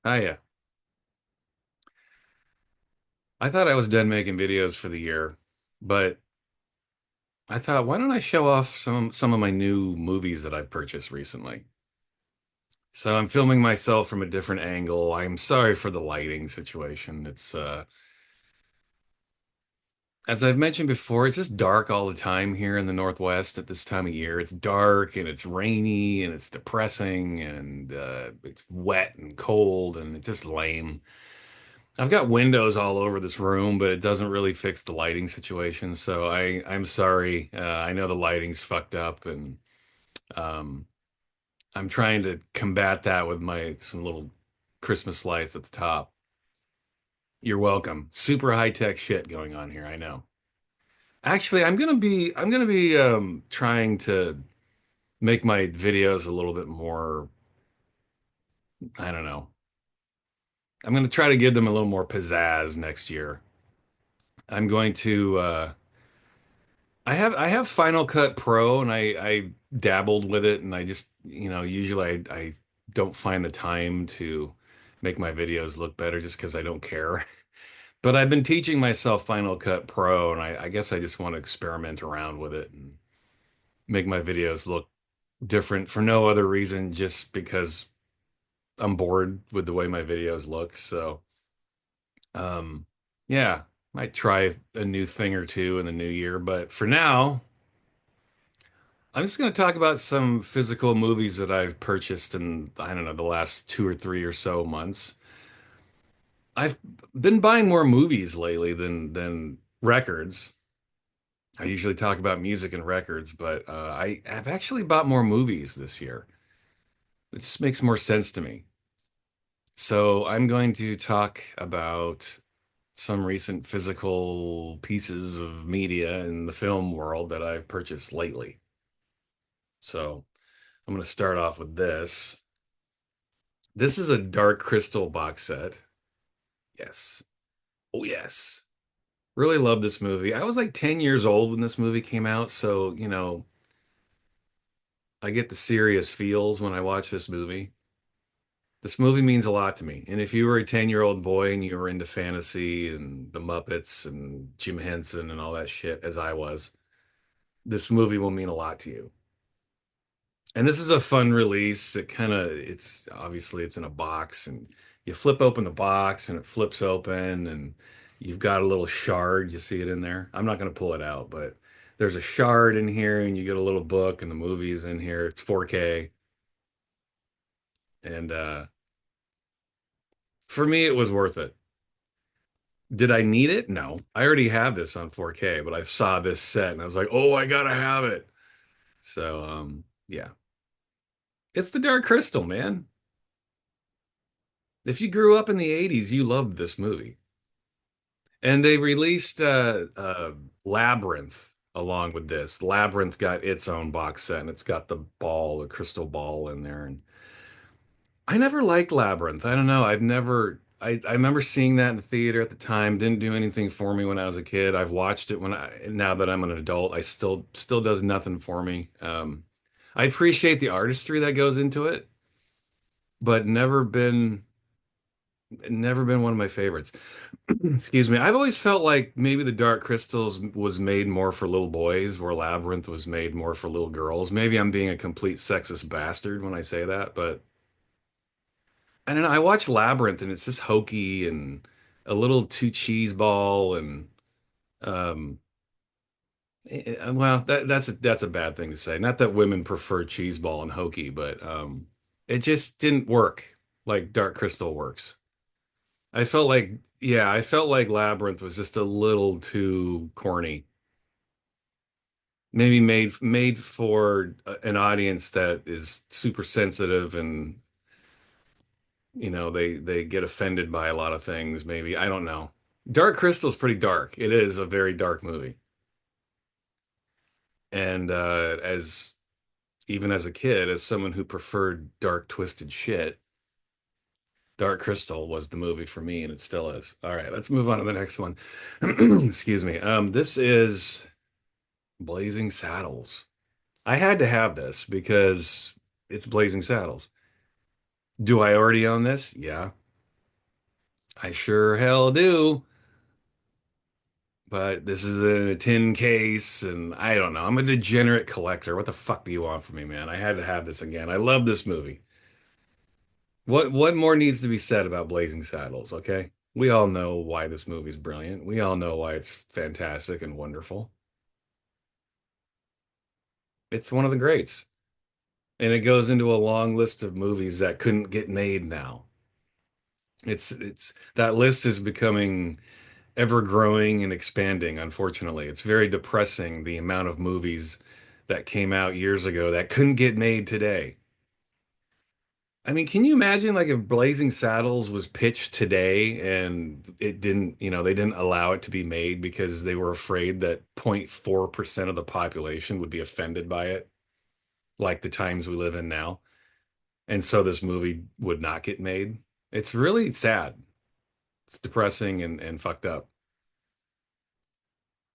Hiya. I thought I was done making videos for the year, but I thought, why don't I show off some of my new movies that I've purchased recently? So I'm filming myself from a different angle. I'm sorry for the lighting situation. It's as I've mentioned before, it's just dark all the time here in the Northwest at this time of year. It's dark and it's rainy and it's depressing and it's wet and cold and it's just lame. I've got windows all over this room, but it doesn't really fix the lighting situation. So I'm sorry. I know the lighting's fucked up, and um, I'm trying to combat that with my some little Christmas lights at the top. You're welcome. Super high tech shit going on here. I know. Actually, I'm gonna be trying to make my videos a little bit more. I don't know. I'm gonna try to give them a little more pizzazz next year. I'm going to. I have Final Cut Pro and I dabbled with it and I just usually I don't find the time to make my videos look better just because I don't care. But I've been teaching myself Final Cut Pro and I guess I just want to experiment around with it and make my videos look different for no other reason just because I'm bored with the way my videos look. So um yeah, might try a new thing or two in the new year, but for now I'm just going to talk about some physical movies that I've purchased in, I don't know, the last 2 or 3 or so months. I've been buying more movies lately than records. I usually talk about music and records, but I've actually bought more movies this year. It just makes more sense to me. So I'm going to talk about some recent physical pieces of media in the film world that I've purchased lately. So I'm going to start off with this. This is a Dark Crystal box set. Yes. Oh, yes. Really love this movie. I was like 10 years old when this movie came out, so, I get the serious feels when I watch this movie. This movie means a lot to me. And if you were a 10-year-old boy and you were into fantasy and the Muppets and Jim Henson and all that shit, as I was, this movie will mean a lot to you. And this is a fun release. It's obviously it's in a box and you flip open the box and it flips open and you've got a little shard. You see it in there. I'm not going to pull it out, but there's a shard in here and you get a little book and the movie's in here. It's 4K. And for me, it was worth it. Did I need it? No. I already have this on 4K, but I saw this set and I was like, oh, I gotta have it. So, yeah. It's the Dark Crystal, man. If you grew up in the 80s, you loved this movie. And they released Labyrinth along with this. Labyrinth got its own box set and it's got the crystal ball in there. And I never liked Labyrinth. I don't know. I remember seeing that in the theater at the time. Didn't do anything for me when I was a kid. I've watched it now that I'm an adult. I still does nothing for me. I appreciate the artistry that goes into it, but never been one of my favorites. Excuse me. I've always felt like maybe the Dark Crystals was made more for little boys, where Labyrinth was made more for little girls. Maybe I'm being a complete sexist bastard when I say that, but I don't know. I watch Labyrinth and it's just hokey and a little too cheeseball and um well that's a bad thing to say. Not that women prefer cheeseball and hokey, but it just didn't work like Dark Crystal works. I felt like Labyrinth was just a little too corny. Maybe made for an audience that is super sensitive and they get offended by a lot of things, maybe. I don't know. Dark Crystal's pretty dark. It is a very dark movie. And as even as a kid, as someone who preferred dark twisted shit, Dark Crystal was the movie for me and it still is. All right, let's move on to the next one. Excuse me. This is Blazing Saddles. I had to have this because it's Blazing Saddles. Do I already own this? Yeah. I sure hell do. But this is in a tin case, and I don't know. I'm a degenerate collector. What the fuck do you want from me, man? I had to have this again. I love this movie. What more needs to be said about Blazing Saddles, okay? We all know why this movie's brilliant. We all know why it's fantastic and wonderful. It's one of the greats. And it goes into a long list of movies that couldn't get made now. It's that list is becoming ever growing and expanding, unfortunately. It's very depressing the amount of movies that came out years ago that couldn't get made today. I mean, can you imagine like if Blazing Saddles was pitched today and it didn't, they didn't allow it to be made because they were afraid that 0.4% of the population would be offended by it, like the times we live in now. And so this movie would not get made. It's really sad. It's depressing and fucked up.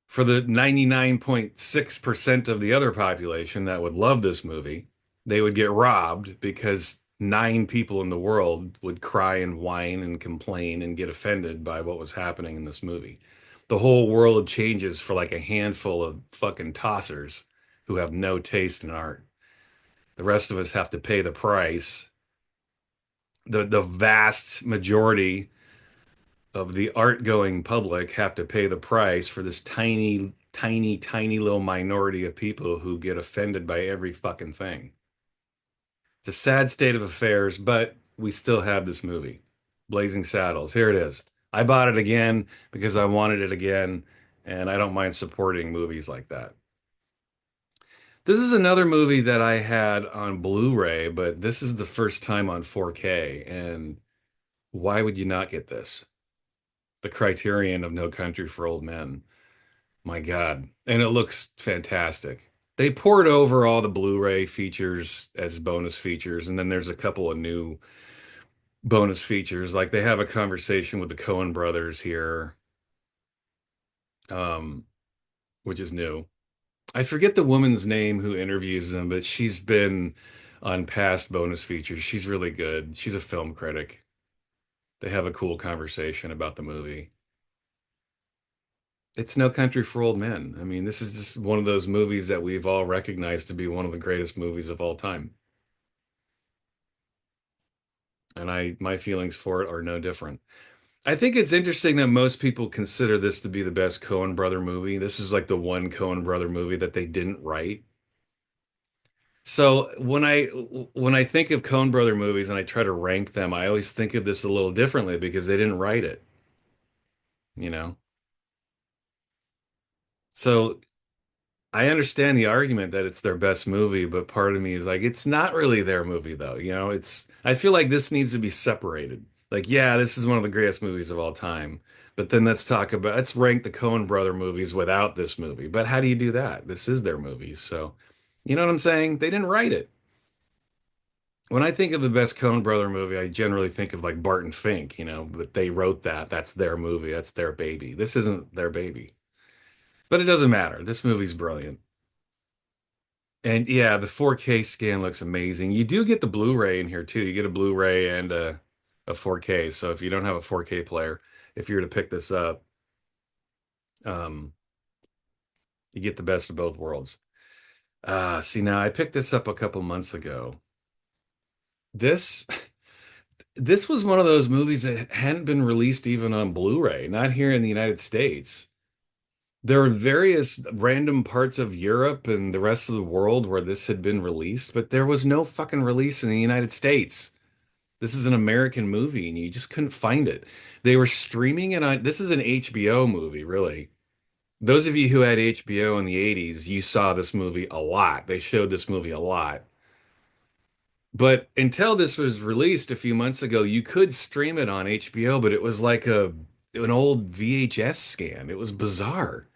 For the 99.6% of the other population that would love this movie, they would get robbed because nine people in the world would cry and whine and complain and get offended by what was happening in this movie. The whole world changes for like a handful of fucking tossers who have no taste in art. The rest of us have to pay the price. The vast majority of the art going public have to pay the price for this tiny, tiny, tiny little minority of people who get offended by every fucking thing. It's a sad state of affairs, but we still have this movie, Blazing Saddles. Here it is. I bought it again because I wanted it again, and I don't mind supporting movies like that. This is another movie that I had on Blu-ray, but this is the first time on 4K, and why would you not get this? The Criterion of No Country for Old Men. My God. And it looks fantastic. They poured over all the Blu-ray features as bonus features, and then there's a couple of new bonus features. Like they have a conversation with the Coen brothers here, um, which is new. I forget the woman's name who interviews them, but she's been on past bonus features. She's really good. She's a film critic. They have a cool conversation about the movie. It's No Country for Old Men. I mean, this is just one of those movies that we've all recognized to be one of the greatest movies of all time. And my feelings for it are no different. I think it's interesting that most people consider this to be the best Coen brother movie. This is like the one Coen brother movie that they didn't write. So when I think of Coen brother movies and I try to rank them, I always think of this a little differently because they didn't write it, you know? So I understand the argument that it's their best movie, but part of me is like, it's not really their movie though. I feel like this needs to be separated. Like, yeah, this is one of the greatest movies of all time. But then let's rank the Coen brother movies without this movie. But how do you do that? This is their movie. So, you know what I'm saying? They didn't write it. When I think of the best Coen brother movie, I generally think of like Barton Fink, but they wrote that. That's their movie. That's their baby. This isn't their baby. But it doesn't matter. This movie's brilliant. And yeah, the 4K scan looks amazing. You do get the Blu-ray in here too. You get a Blu-ray and a 4K. So if you don't have a 4K player, if you were to pick this up, um, you get the best of both worlds. See now I picked this up a couple months ago. This this was one of those movies that hadn't been released even on Blu-ray, not here in the United States. There are various random parts of Europe and the rest of the world where this had been released, but there was no fucking release in the United States. This is an American movie and you just couldn't find it. They were streaming it on, this is an HBO movie, really. Those of you who had HBO in the 80s, you saw this movie a lot. They showed this movie a lot. But until this was released a few months ago, you could stream it on HBO, but it was like an old VHS scan. It was bizarre.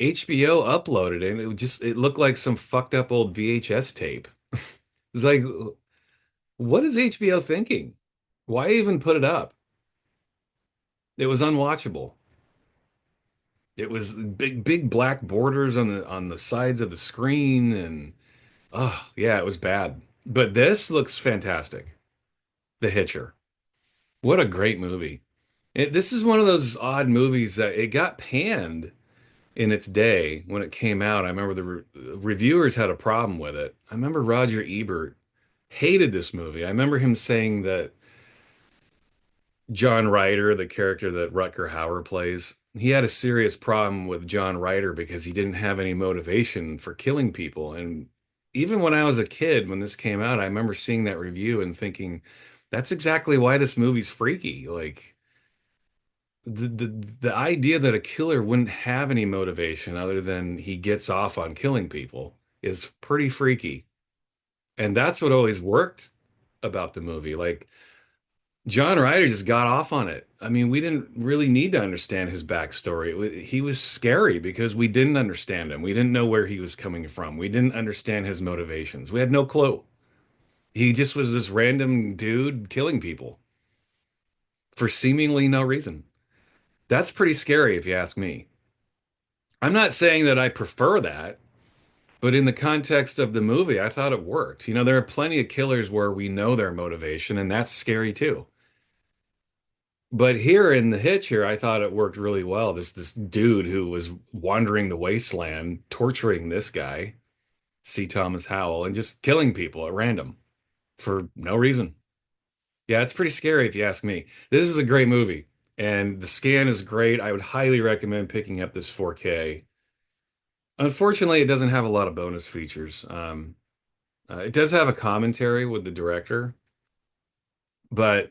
HBO uploaded it and it looked like some fucked up old VHS tape. It's like, what is HBO thinking? Why even put it up? It was unwatchable. It was big black borders on the sides of the screen and oh yeah, it was bad. But this looks fantastic. The Hitcher. What a great movie. This is one of those odd movies that it got panned in its day when it came out. I remember the reviewers had a problem with it. I remember Roger Ebert hated this movie. I remember him saying that John Ryder, the character that Rutger Hauer plays, he had a serious problem with John Ryder because he didn't have any motivation for killing people. And even when I was a kid, when this came out, I remember seeing that review and thinking, that's exactly why this movie's freaky. Like the idea that a killer wouldn't have any motivation other than he gets off on killing people is pretty freaky. And that's what always worked about the movie. Like John Ryder just got off on it. I mean, we didn't really need to understand his backstory. He was scary because we didn't understand him. We didn't know where he was coming from. We didn't understand his motivations. We had no clue. He just was this random dude killing people for seemingly no reason. That's pretty scary if you ask me. I'm not saying that I prefer that, but in the context of the movie, I thought it worked. You know, there are plenty of killers where we know their motivation, and that's scary too. But here in The Hitcher, I thought it worked really well. This dude who was wandering the wasteland, torturing this guy, C. Thomas Howell, and just killing people at random for no reason. Yeah, it's pretty scary if you ask me. This is a great movie, and the scan is great. I would highly recommend picking up this 4K. Unfortunately, it doesn't have a lot of bonus features. It does have a commentary with the director, but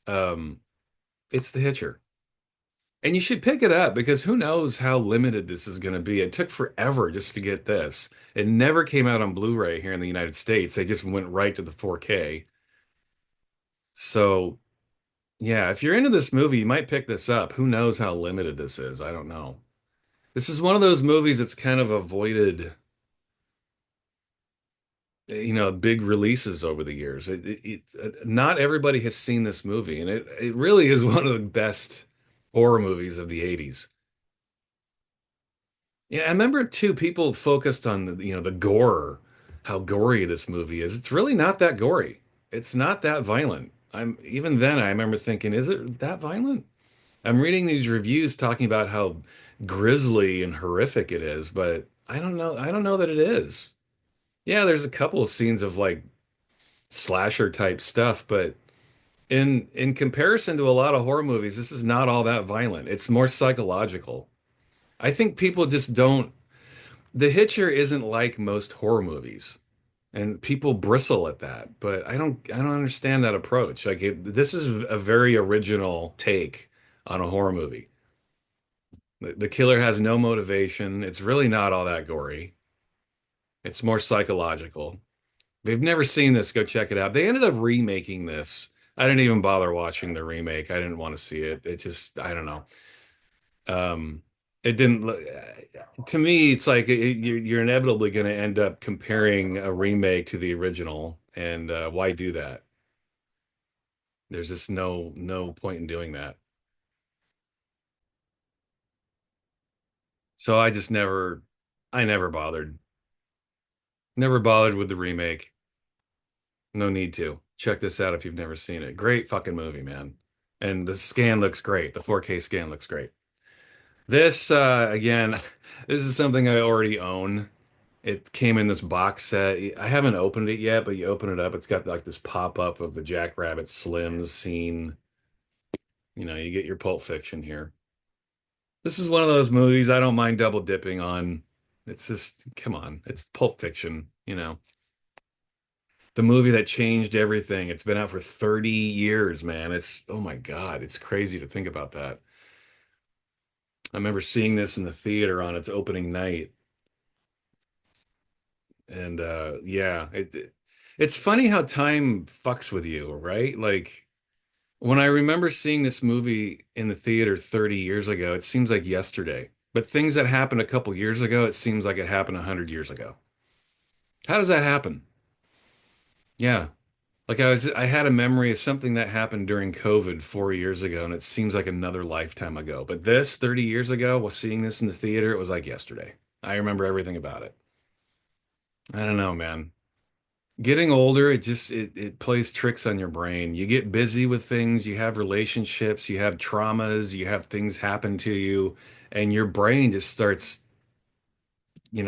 um, it's The Hitcher. And you should pick it up because who knows how limited this is going to be. It took forever just to get this. It never came out on Blu-ray here in the United States. They just went right to the 4K. So, yeah, if you're into this movie, you might pick this up. Who knows how limited this is? I don't know. This is one of those movies that's kind of avoided, big releases over the years. Not everybody has seen this movie, and it really is one of the best horror movies of the 80s. Yeah, I remember too, people focused on the gore, how gory this movie is. It's really not that gory. It's not that violent. I'm even then I remember thinking, is it that violent? I'm reading these reviews talking about how grisly and horrific it is, but I don't know. I don't know that it is. Yeah, there's a couple of scenes of like slasher type stuff, but in comparison to a lot of horror movies, this is not all that violent. It's more psychological. I think people just don't The Hitcher isn't like most horror movies, and people bristle at that. But I don't understand that approach. Like this is a very original take on a horror movie. The killer has no motivation. It's really not all that gory. It's more psychological. If you've never seen this, go check it out. They ended up remaking this. I didn't even bother watching the remake. I didn't want to see it. It just, I don't know. It didn't look to me. It's like you're inevitably going to end up comparing a remake to the original, and why do that? There's just no point in doing that. So I never bothered. Never bothered with the remake. No need to. Check this out if you've never seen it. Great fucking movie, man. And the scan looks great. The 4K scan looks great. This again, this is something I already own. It came in this box set. I haven't opened it yet, but you open it up, it's got like this pop-up of the Jackrabbit Slims scene. You get your Pulp Fiction here. This is one of those movies I don't mind double dipping on. It's just, come on, it's Pulp Fiction. The movie that changed everything. It's been out for 30 years, man. Oh my God, it's crazy to think about that. I remember seeing this in the theater on its opening night. And yeah, it's funny how time fucks with you, right? Like when I remember seeing this movie in the theater 30 years ago, it seems like yesterday. But things that happened a couple years ago, it seems like it happened 100 years ago. How does that happen? Yeah. Like I had a memory of something that happened during COVID 4 years ago, and it seems like another lifetime ago. But this 30 years ago, was seeing this in the theater, it was like yesterday. I remember everything about it. I don't know, man. Getting older, it plays tricks on your brain. You get busy with things, you have relationships, you have traumas, you have things happen to you, and your brain just starts,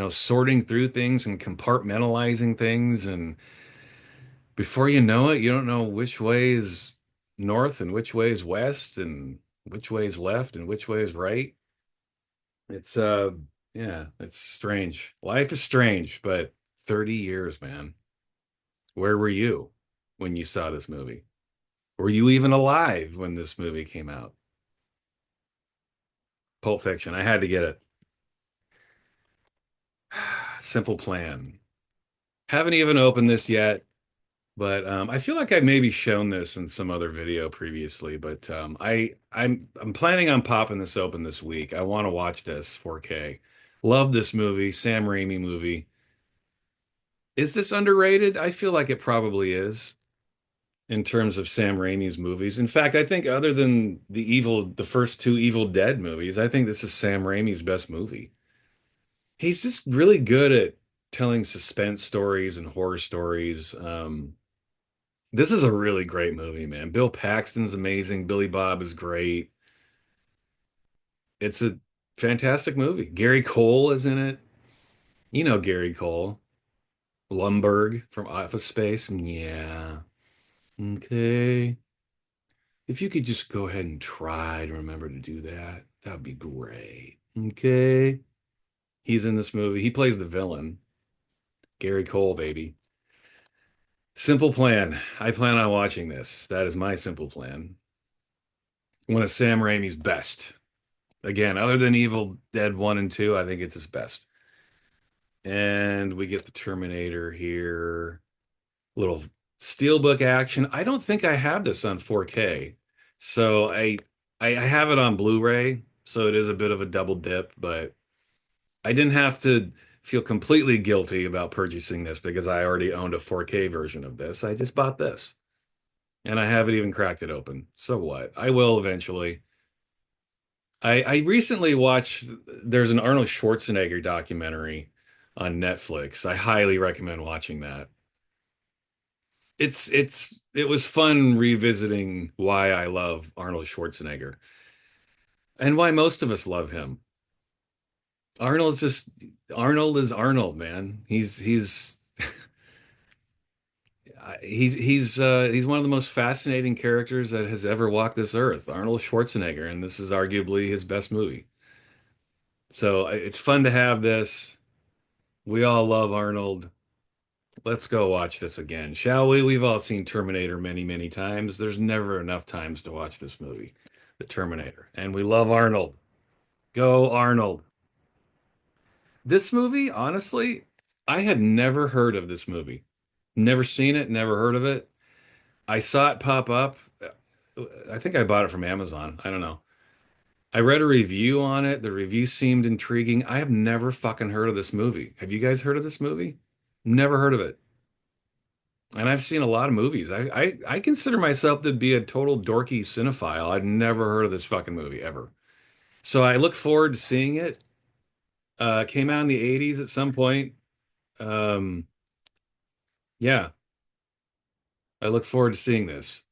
sorting through things and compartmentalizing things, and before you know it, you don't know which way is north and which way is west and which way is left and which way is right. It's yeah, it's strange. Life is strange, but 30 years, man. Where were you when you saw this movie? Were you even alive when this movie came out? Pulp Fiction. I had to get it. Simple Plan. Haven't even opened this yet, but I feel like I've maybe shown this in some other video previously. But I'm planning on popping this open this week. I want to watch this 4K. Love this movie, Sam Raimi movie. Is this underrated? I feel like it probably is in terms of Sam Raimi's movies. In fact, I think other than the first two Evil Dead movies, I think this is Sam Raimi's best movie. He's just really good at telling suspense stories and horror stories. This is a really great movie, man. Bill Paxton's amazing. Billy Bob is great. It's a fantastic movie. Gary Cole is in it. You know Gary Cole. Lumbergh from Office Space. Yeah. Okay. If you could just go ahead and try to remember to do that, that would be great. Okay. He's in this movie. He plays the villain, Gary Cole, baby. Simple plan. I plan on watching this. That is my simple plan. One of Sam Raimi's best. Again, other than Evil Dead 1 and 2, I think it's his best. And we get the Terminator here. Little steelbook action. I don't think I have this on 4K. So I have it on Blu-ray, so it is a bit of a double dip, but I didn't have to feel completely guilty about purchasing this because I already owned a 4K version of this. I just bought this and I haven't even cracked it open. So what? I will eventually. I recently watched, there's an Arnold Schwarzenegger documentary on Netflix. I highly recommend watching that. It was fun revisiting why I love Arnold Schwarzenegger and why most of us love him. Arnold's just Arnold is Arnold, man. He's one of the most fascinating characters that has ever walked this earth, Arnold Schwarzenegger, and this is arguably his best movie. So it's fun to have this. We all love Arnold. Let's go watch this again, shall we? We've all seen Terminator many, many times. There's never enough times to watch this movie, The Terminator. And we love Arnold. Go Arnold. This movie, honestly, I had never heard of this movie. Never seen it, never heard of it. I saw it pop up. I think I bought it from Amazon. I don't know. I read a review on it. The review seemed intriguing. I have never fucking heard of this movie. Have you guys heard of this movie? Never heard of it. And I've seen a lot of movies. I consider myself to be a total dorky cinephile. I've never heard of this fucking movie ever. So I look forward to seeing it. Came out in the 80s at some point. Um, yeah, I look forward to seeing this.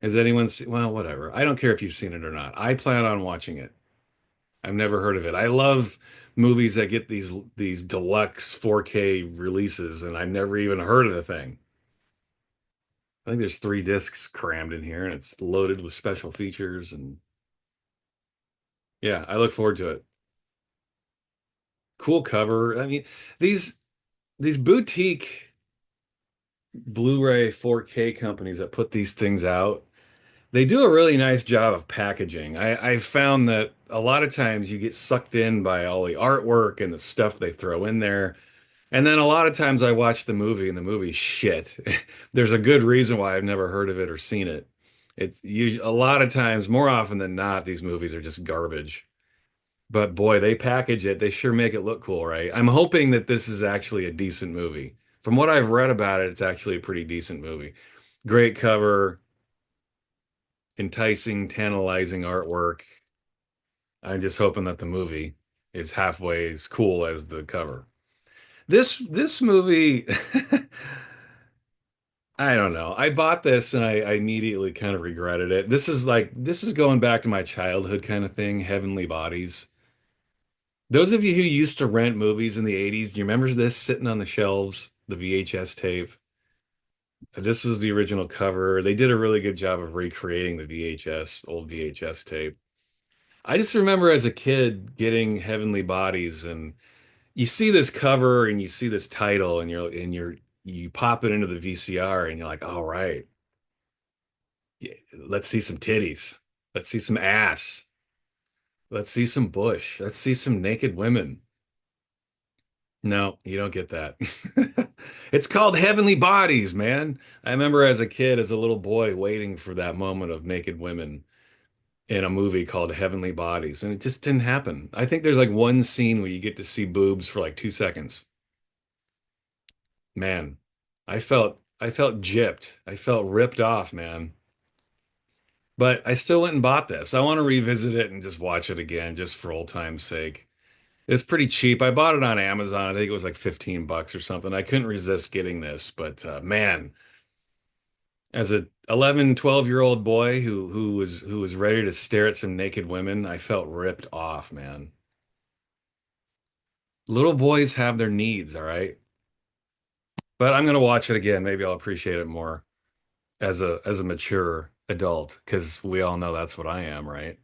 Has anyone seen? Well, whatever. I don't care if you've seen it or not. I plan on watching it. I've never heard of it. I love movies that get these deluxe 4K releases, and I've never even heard of the thing. I think there's 3 discs crammed in here, and it's loaded with special features. And yeah, I look forward to it. Cool cover. I mean, these these boutique Blu-ray 4K companies that put these things out, they do a really nice job of packaging. I've found that a lot of times you get sucked in by all the artwork and the stuff they throw in there. And then a lot of times I watch the movie and the movie's shit. There's a good reason why I've never heard of it or seen it. A lot of times, more often than not, these movies are just garbage. But boy, they package it. They sure make it look cool, right? I'm hoping that this is actually a decent movie. From what I've read about it, it's actually a pretty decent movie. Great cover, enticing, tantalizing artwork. I'm just hoping that the movie is halfway as cool as the cover. This movie I don't know. I bought this and I immediately kind of regretted it. This is going back to my childhood kind of thing, Heavenly Bodies. Those of you who used to rent movies in the 80s, do you remember this sitting on the shelves, the VHS tape? This was the original cover. They did a really good job of recreating the VHS, old VHS tape. I just remember as a kid getting Heavenly Bodies, and you see this cover and you see this title, and you pop it into the VCR and you're like, all right, yeah, let's see some titties. Let's see some ass. Let's see some bush. Let's see some naked women. No, you don't get that. It's called Heavenly Bodies, man. I remember as a kid, as a little boy, waiting for that moment of naked women in a movie called Heavenly Bodies, and it just didn't happen. I think there's like one scene where you get to see boobs for like 2 seconds. Man, I felt gypped. I felt ripped off, man. But I still went and bought this. I want to revisit it and just watch it again, just for old time's sake. It's pretty cheap. I bought it on Amazon. I think it was like 15 bucks or something. I couldn't resist getting this, but man, as a 11, 12-year-old boy who was ready to stare at some naked women, I felt ripped off, man. Little boys have their needs, all right? But I'm gonna watch it again. Maybe I'll appreciate it more as a mature adult, because we all know that's what I am, right?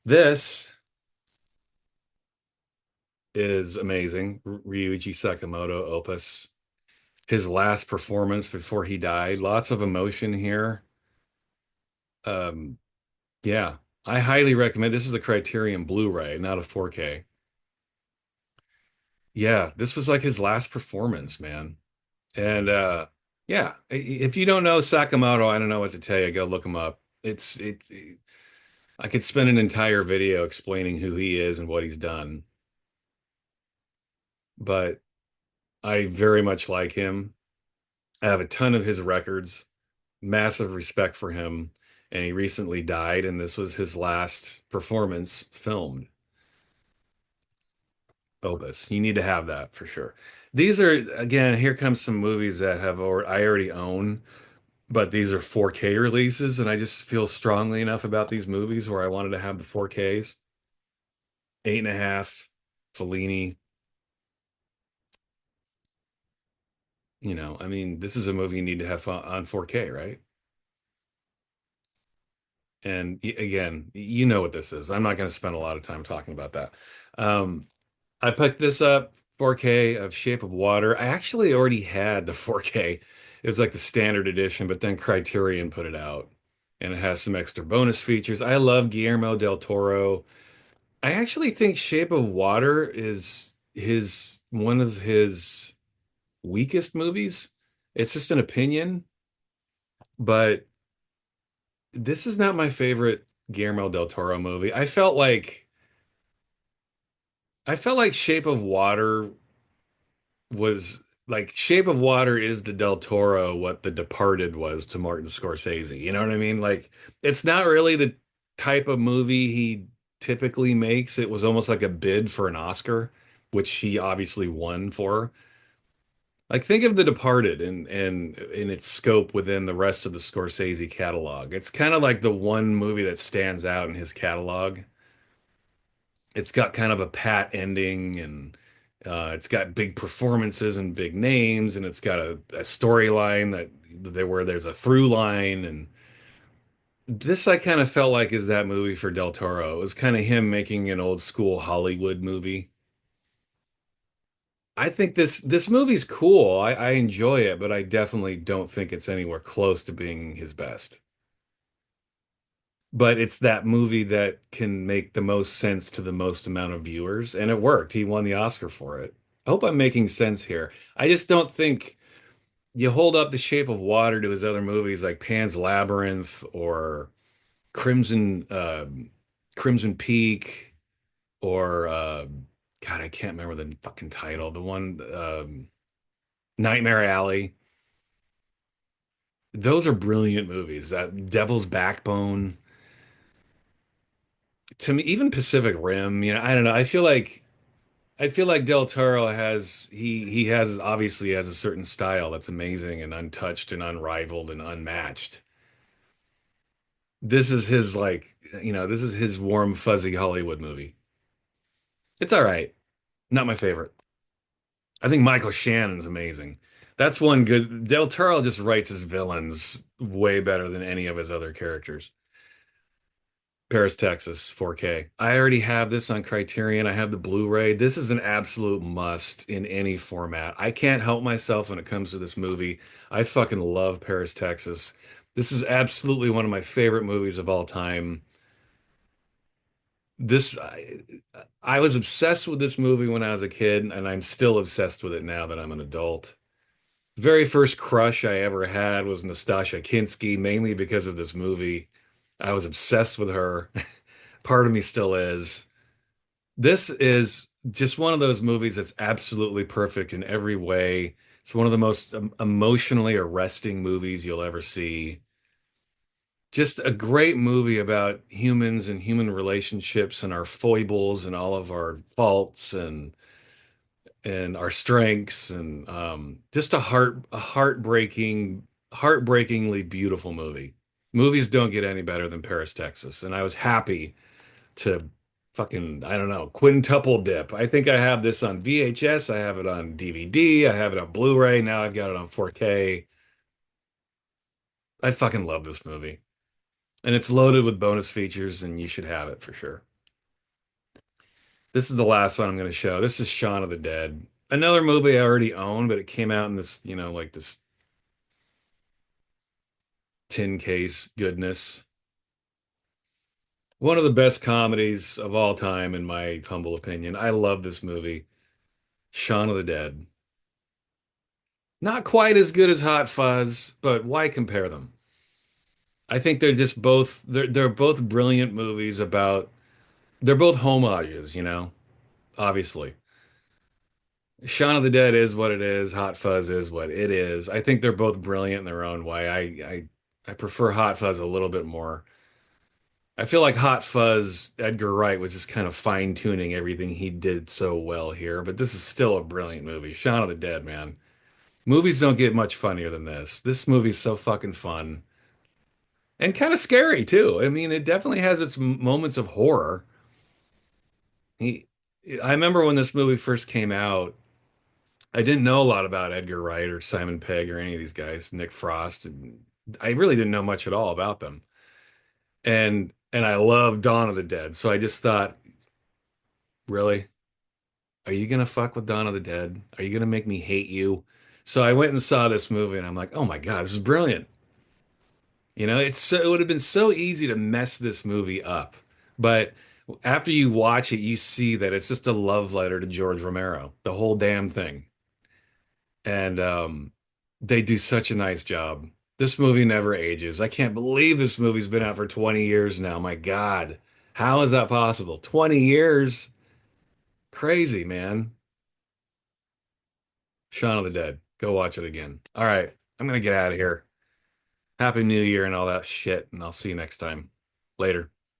This is amazing. Ryuichi Sakamoto opus. His last performance before he died. Lots of emotion here. Um, yeah, I highly recommend. This is a Criterion Blu-ray, not a 4K. Yeah, this was like his last performance, man. And yeah, if you don't know Sakamoto, I don't know what to tell you. Go look him up. I could spend an entire video explaining who he is and what he's done, but I very much like him. I have a ton of his records, massive respect for him, and he recently died, and this was his last performance filmed. Opus. You need to have that for sure. These are again, here comes some movies that I already own, but these are 4K releases, and I just feel strongly enough about these movies where I wanted to have the 4Ks. Eight and a half, Fellini. I mean, this is a movie you need to have on 4K, right? And again, you know what this is. I'm not going to spend a lot of time talking about that. Um, I picked this up 4K of Shape of Water. I actually already had the 4K. It was like the standard edition, but then Criterion put it out, and it has some extra bonus features. I love Guillermo del Toro. I actually think Shape of Water is his one of his weakest movies. It's just an opinion, but this is not my favorite Guillermo del Toro movie. I felt like Shape of Water was like Shape of Water is to Del Toro what The Departed was to Martin Scorsese. You know what I mean? Like it's not really the type of movie he typically makes. It was almost like a bid for an Oscar, which he obviously won for. Like think of The Departed and in its scope within the rest of the Scorsese catalog. It's kind of like the one movie that stands out in his catalog. It's got kind of a pat ending, and it's got big performances and big names, and it's got a storyline where there's a through line. And this I kind of felt like is that movie for Del Toro. It was kind of him making an old school Hollywood movie. I think this movie's cool. I enjoy it, but I definitely don't think it's anywhere close to being his best. But it's that movie that can make the most sense to the most amount of viewers, and it worked. He won the Oscar for it. I hope I'm making sense here. I just don't think you hold up The Shape of Water to his other movies like Pan's Labyrinth or Crimson Crimson Peak or God, I can't remember the fucking title. The one Nightmare Alley. Those are brilliant movies. Devil's Backbone. To me, even Pacific Rim, I don't know. I feel like I feel like Del Toro has he has obviously has a certain style that's amazing and untouched and unrivaled and unmatched. This is his like, this is his warm fuzzy Hollywood movie. It's all right. Not my favorite. I think Michael Shannon's amazing. That's one good. Del Toro just writes his villains way better than any of his other characters. Paris, Texas, 4K. I already have this on Criterion. I have the Blu-ray. This is an absolute must in any format. I can't help myself when it comes to this movie. I fucking love Paris, Texas. This is absolutely one of my favorite movies of all time. This I was obsessed with this movie when I was a kid, and I'm still obsessed with it now that I'm an adult. Very first crush I ever had was Nastassja Kinski, mainly because of this movie. I was obsessed with her. Part of me still is. This is just one of those movies that's absolutely perfect in every way. It's one of the most emotionally arresting movies you'll ever see. Just a great movie about humans and human relationships and our foibles and all of our faults and our strengths and just heartbreakingly beautiful movie. Movies don't get any better than Paris, Texas, and I was happy to fucking, I don't know, quintuple dip. I think I have this on VHS, I have it on DVD, I have it on Blu-ray, now I've got it on 4K. I fucking love this movie. And it's loaded with bonus features, and you should have it for sure. This is the last one I'm going to show. This is Shaun of the Dead. Another movie I already own, but it came out in this, like this tin case goodness. One of the best comedies of all time, in my humble opinion. I love this movie, Shaun of the Dead. Not quite as good as Hot Fuzz, but why compare them? I think they're both brilliant movies about they're both homages, obviously. Shaun of the Dead is what it is, Hot Fuzz is what it is. I think they're both brilliant in their own way. I prefer Hot Fuzz a little bit more. I feel like Hot Fuzz, Edgar Wright was just kind of fine-tuning everything he did so well here, but this is still a brilliant movie. Shaun of the Dead, man. Movies don't get much funnier than this. This movie's so fucking fun and kind of scary too. I mean, it definitely has its moments of horror. He, I remember when this movie first came out, I didn't know a lot about Edgar Wright or Simon Pegg or any of these guys, Nick Frost, and I really didn't know much at all about them. And I love Dawn of the Dead, so I just thought, really? Are you gonna fuck with Dawn of the Dead? Are you gonna make me hate you? So I went and saw this movie, and I'm like, oh my God, this is brilliant. It would have been so easy to mess this movie up. But after you watch it, you see that it's just a love letter to George Romero, the whole damn thing. And they do such a nice job. This movie never ages. I can't believe this movie's been out for 20 years now. My God. How is that possible? 20 years? Crazy, man. Shaun of the Dead. Go watch it again. All right. I'm gonna get out of here. Happy New Year and all that shit, and I'll see you next time. Later.